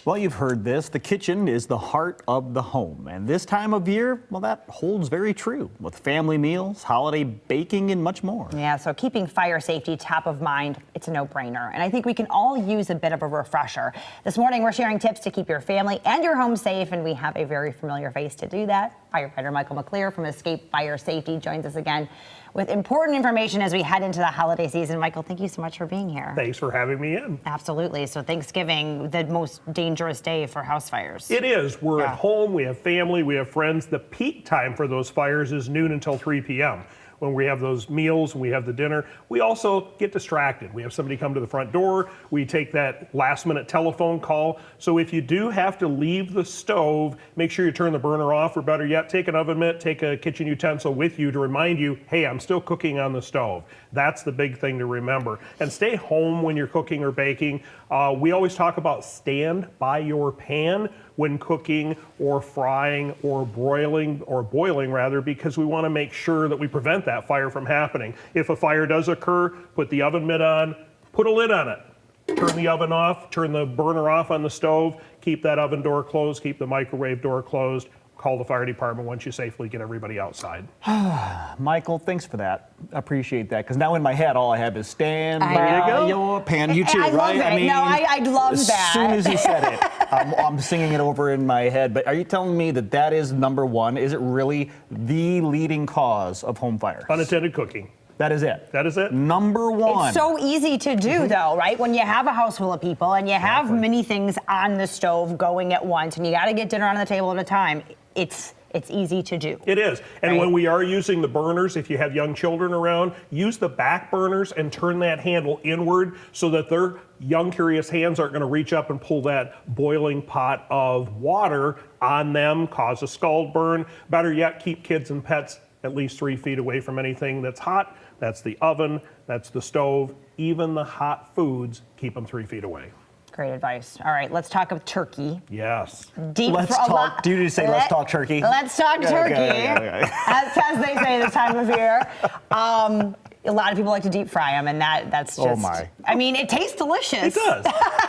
Well, you've heard this. The kitchen is the heart of the home. And this time of year, well, that holds very true with family meals, holiday baking, and much more. Yeah, so keeping fire safety top of mind, it's a no-brainer. And I think we can all use a bit of a refresher. This morning, we're sharing tips to keep your family and your home safe, and we have a very familiar face to do that. Firefighter Michael McClear from Escape Fire Safety joins us again with important information as we head into the holiday season. Michael, thank you so much for being here. Thanks for having me in. Absolutely. So Thanksgiving, the most dangerous day for house fires. It is. We're at home, we have family, we have friends. The peak time for those fires is noon until 3 p.m. When we have those meals, we have the dinner, we also get distracted. We have somebody come to the front door, we take that last minute telephone call. So if you do have to leave the stove, make sure you turn the burner off, or better yet, take an oven mitt, take a kitchen utensil with you to remind you, hey, I'm still cooking on the stove. That's the big thing to remember. And stay home when you're cooking or baking. We always talk about stand by your pan when cooking or frying or boiling rather, because we want to make sure that we prevent that fire from happening. If a fire does occur, put the oven mitt on, put a lid on it. Turn the oven off, turn the burner off on the stove, keep that oven door closed, keep the microwave door closed. Call the fire department once you safely get everybody outside. Michael, thanks for that. Appreciate that. Because now in my head, all I have is stand I by know. your pan. You too, I right? love it. I love that. As soon as you said it, I'm singing it over in my head. But are you telling me that that is number one? Is it really the leading cause of home fires? Unattended cooking. That is it. That is it. Number one. It's so easy to do, though, right? When you have a house full of people and you have many things on the stove going at once, and you got to get dinner on the table at a time, it's easy to do. It is. And right? when we are using the burners, if you have young children around, use the back burners and turn that handle inward so that their young, curious hands aren't going to reach up and pull that boiling pot of water on them, cause a scald burn. Better yet, keep kids and pets at least 3 feet away from anything that's hot. That's the oven, that's the stove, even the hot foods, keep them 3 feet away. Great advice. All right, let's talk of turkey. Yes. Let's talk. Do you say let's talk turkey? Let's talk turkey, Okay. as they say this time of year. A lot of people like to deep fry them, and that's just. Oh my. I mean, it tastes delicious. It does.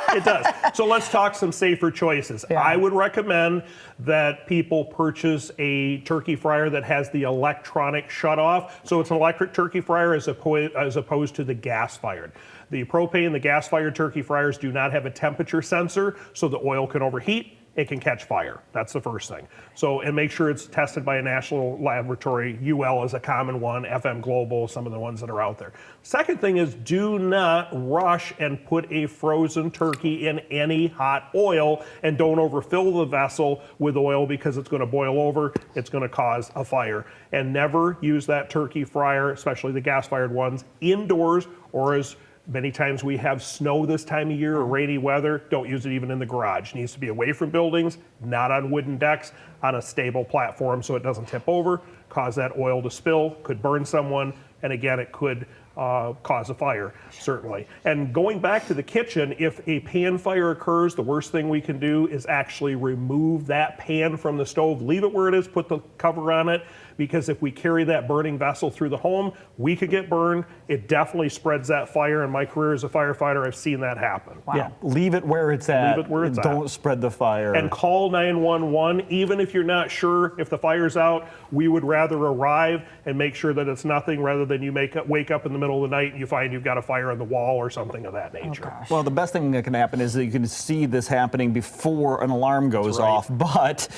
It does. So let's talk some safer choices. Yeah. I would recommend that people purchase a turkey fryer that has the electronic shutoff. So it's an electric turkey fryer as opposed to the gas-fired. The propane, the gas-fired turkey fryers do not have a temperature sensor, so the oil can overheat. It can catch fire. That's the first thing. So, and make sure it's tested by a national laboratory. UL is a common one, FM Global, some of the ones that are out there. Second thing is, do not rush and put a frozen turkey in any hot oil, and don't overfill the vessel with oil because it's going to boil over. It's going to cause a fire. And never use that turkey fryer, especially the gas-fired ones, indoors, or as many times we have snow this time of year or rainy weather, don't use it even in the garage. It needs to be away from buildings, not on wooden decks, on a stable platform so it doesn't tip over, cause that oil to spill, could burn someone, and again, it could cause a fire, certainly. And going back to the kitchen, if a pan fire occurs, the worst thing we can do is actually remove that pan from the stove, leave it where it is, put the cover on it, because if we carry that burning vessel through the home, we could get burned. It definitely spreads that fire. In my career as a firefighter, I've seen that happen. Wow. Yeah, leave it where it's at. Leave it where it's at. Don't spread the fire. And call 911, even if you're not sure if the fire's out. We would rather arrive and make sure that it's nothing rather than you wake up in the middle of the night and you find you've got a fire on the wall or something of that nature. Well, the best thing that can happen is that you can see this happening before an alarm goes right. off. But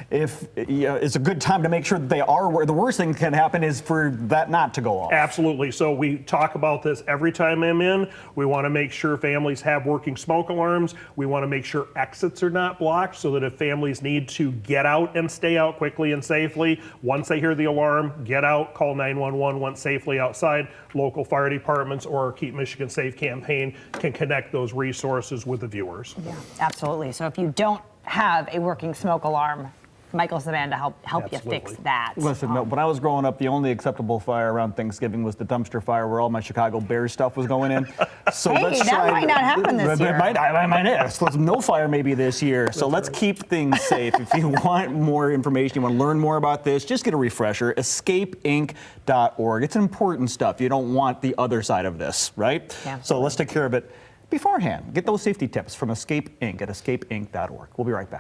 if it's a good time to make sure that they are where the worst thing that can happen is for that not to go off. Absolutely. So we talk about this every time I'm in. We want to make sure families have working smoke alarms. We want to make sure exits are not blocked so that if families need to get out and stay out quickly and safely, once they hear the alarm, get out, call 911 once safely outside. Local fire departments or our Keep Michigan Safe campaign can connect those resources with the viewers. Yeah, absolutely. So if you don't have a working smoke alarm, Michael's the man to help you fix that. Listen, no, when I was growing up, the only acceptable fire around Thanksgiving was the dumpster fire where all my Chicago Bears stuff was going in. So Hey, let's that try might not happen this year. I might have. So no fire maybe this year. So let's keep things safe. If you want more information, you want to learn more about this, just get a refresher, escapeinc.org. It's important stuff. You don't want the other side of this, right? Yeah. So let's take care of it beforehand. Get those safety tips from Escape Inc. at escapeinc.org. We'll be right back.